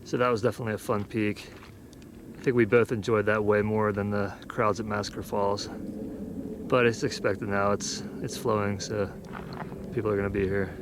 So that was definitely a fun peak. I think we both enjoyed that way more than the crowds at Massacre Falls. But it's expected now, it's flowing, so people are gonna be here.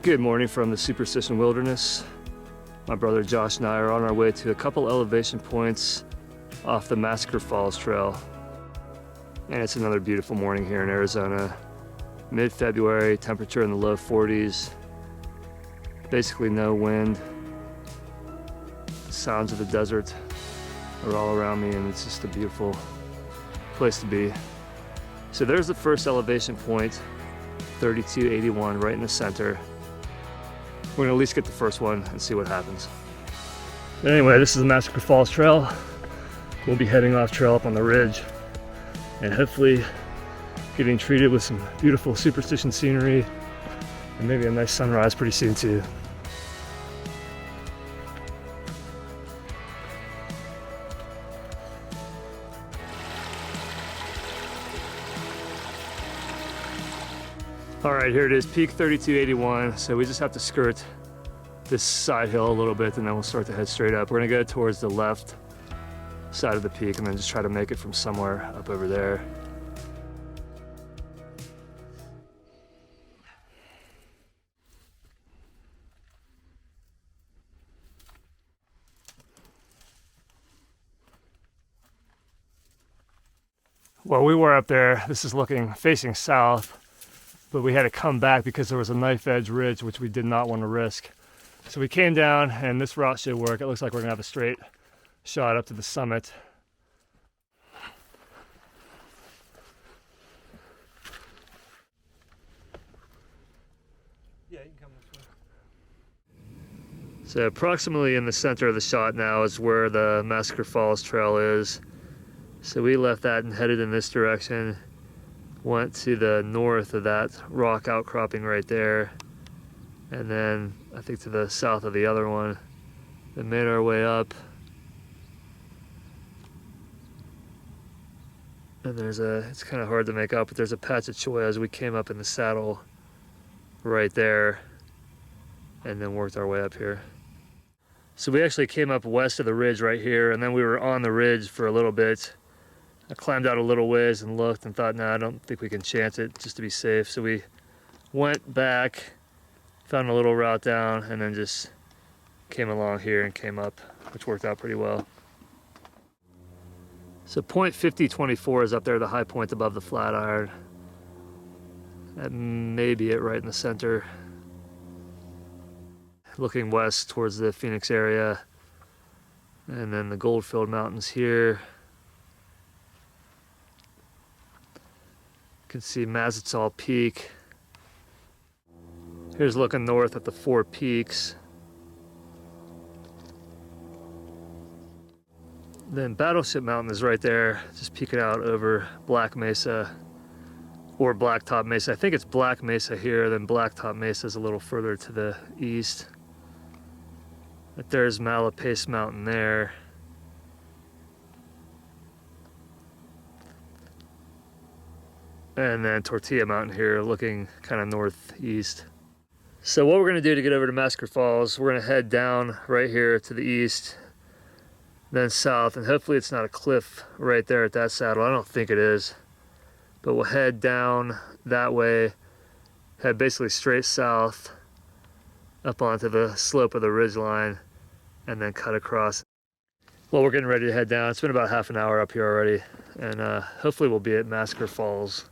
Good morning from the Superstition Wilderness. My brother Josh and I are on our way to a couple elevation points off the Massacre Falls trail. And it's another beautiful morning here in Arizona. Mid-February, temperature in the low 40s. Basically no wind. Sounds of the desert are all around me, and it's just a beautiful place to be. So there's the first elevation point, 3281, right in the center. We're gonna at least get the first one and see what happens. But anyway, this is the Massacre Falls Trail. We'll be heading off trail up on the ridge and hopefully getting treated with some beautiful Superstition scenery and maybe a nice sunrise pretty soon too. All right, here it is, peak 3281. So we just have to skirt this side hill a little bit and then we'll start to head straight up. We're gonna go towards the left side of the peak and then just try to make it from somewhere up over there. Well, we were up there. This is facing south, but we had to come back because there was a knife edge ridge, which we did not want to risk. So we came down and this route should work. It looks like we're gonna have a straight shot up to the summit. Yeah, you can come this way. So approximately in the center of the shot now is where the Massacre Falls trail is. So we left that and headed in this direction. Went to the north of that rock outcropping right there. And then I think to the south of the other one. Then made our way up. And it's kind of hard to make out, but there's a patch of cholla as we came up in the saddle right there. And then worked our way up here. So we actually came up west of the ridge right here, and then we were on the ridge for a little bit. I climbed out a little ways and looked and thought, nah, I don't think we can chance it, just to be safe. So we went back, found a little route down, and then just came along here and came up, which worked out pretty well. So point 5024 is up there, the high point above the Flatiron. That may be it right in the center. Looking west towards the Phoenix area. And then the Goldfield Mountains here. You can see Massacre Peak. Here's looking north at the four peaks. Then Battleship Mountain is right there, just peeking out over Black Mesa or Blacktop Mesa. I think it's Black Mesa here, then Blacktop Mesa is a little further to the east. But there's Malapace Mountain there. And then Tortilla Mountain here, looking kind of northeast. So what we're gonna do to get over to Massacre Falls, we're gonna head down right here to the east, then south, and hopefully it's not a cliff right there at that saddle. I don't think it is. But we'll head down that way, head basically straight south, up onto the slope of the ridgeline, and then cut across. Well, we're getting ready to head down. It's been about half an hour up here already, and hopefully we'll be at Massacre Falls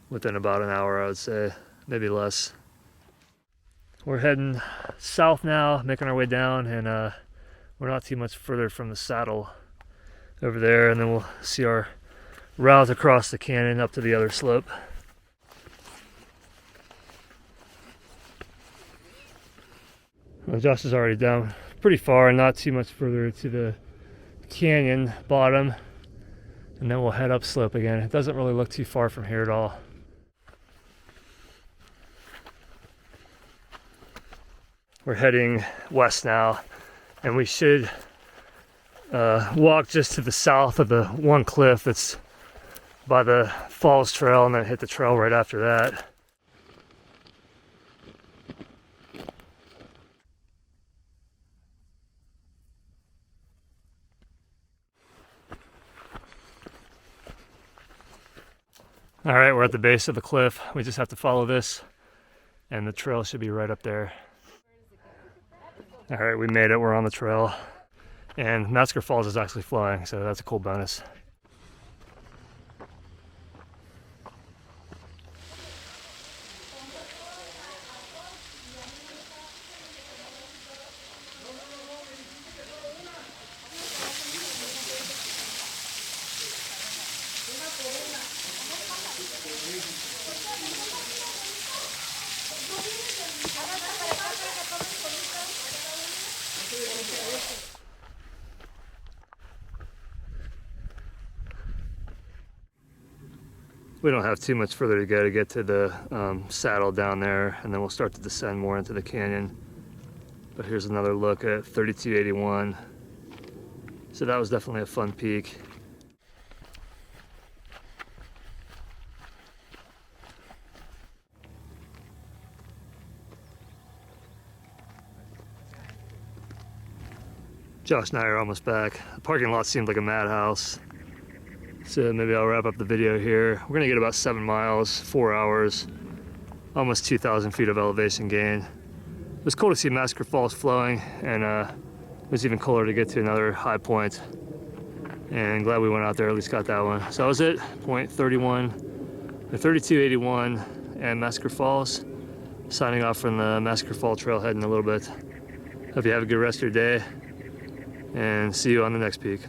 within about an hour, I would say, maybe less. We're heading south now, making our way down, and we're not too much further from the saddle over there, and then we'll see our route across the canyon up to the other slope. Well, Josh is already down pretty far, not too much further to the canyon bottom, and then we'll head up slope again. It doesn't really look too far from here at all. We're heading west now, and we should walk just to the south of the one cliff that's by the Falls Trail, and then hit the trail right after that. All right, we're at the base of the cliff. We just have to follow this, and the trail should be right up there. All right, we made it. We're on the trail, and Massacre Falls is actually flowing, so that's a cool bonus. We don't have too much further to go to get to the saddle down there, and then we'll start to descend more into the canyon. But here's another look at 3281. So that was definitely a fun peak. Josh and I are almost back. The parking lot seemed like a madhouse. So maybe I'll wrap up the video here. We're gonna get about 7 miles, 4 hours, almost 2,000 feet of elevation gain. It was cool to see Massacre Falls flowing, and it was even cooler to get to another high point. And glad we went out there, at least got that one. So that was it, point 31, the 3281 and Massacre Falls. Signing off from the Massacre Fall trailhead in a little bit. Hope you have a good rest of your day, and see you on the next peak.